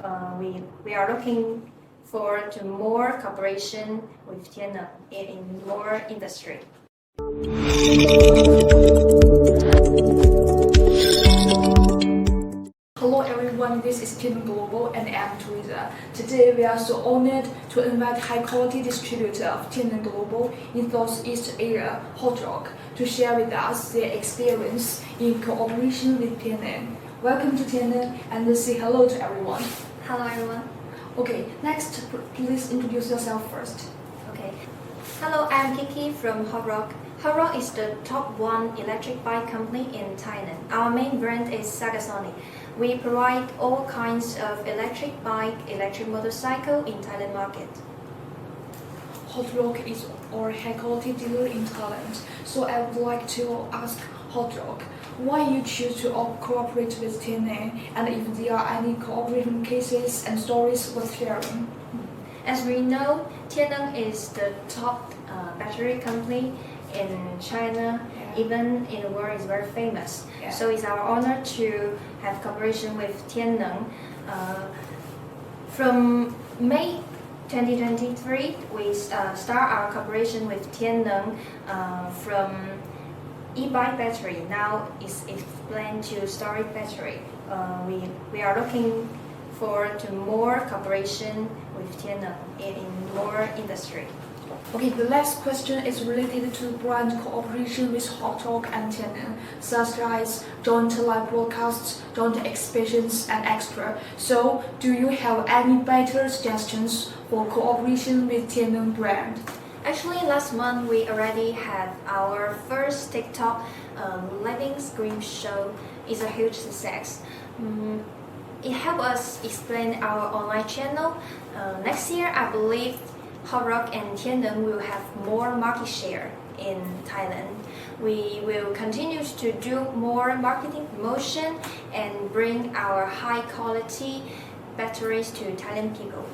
We are looking forward to more cooperation with Tianneng in more industry. Hello everyone, this is Tianneng Global and I'm Teresa. Today we are so honored to invite high-quality distributor of Tianneng Global in Southeast Asia, Hot Rock, to share with us their experience in cooperation with Tianneng. Welcome to Tianneng and say hello to everyone. Hello everyone. Okay, next please introduce yourself first. Okay. Hello, I'm Kiki from Hot Rock. Hot Rock is the top one electric bike company in Thailand. Our main brand is Sagasonic. We provide all kinds of electric bike, electric motorcycle in Thailand market. Hot Rock is our high-quality dealer in Thailand. So I would like to ask Hot Rock, why you choose to cooperate with Tianneng, and if there are any cooperation cases and stories worth sharing. As we know, Tianneng is the top battery company in China, even in the world is very famous. So it's our honor to have cooperation with Tianneng. From May 2023, we start our cooperation with Tianneng from e-bike battery. Now it's explained to storage battery. We are looking forward to more cooperation with Tianneng in more industry. Okay, the last question is related to brand cooperation with Hot Rock and Tianneng, such as joint live broadcasts, joint exhibitions, and extra. So, do you have any better suggestions for cooperation with Tianneng brand? Actually, last month we already had our first TikTok living screen show. It's a huge success. It helped us explain our online channel. Next year, I believe Hot Rock and Tianneng will have more market share in Thailand. We will continue to do more marketing promotion and bring our high quality batteries to Thailand people.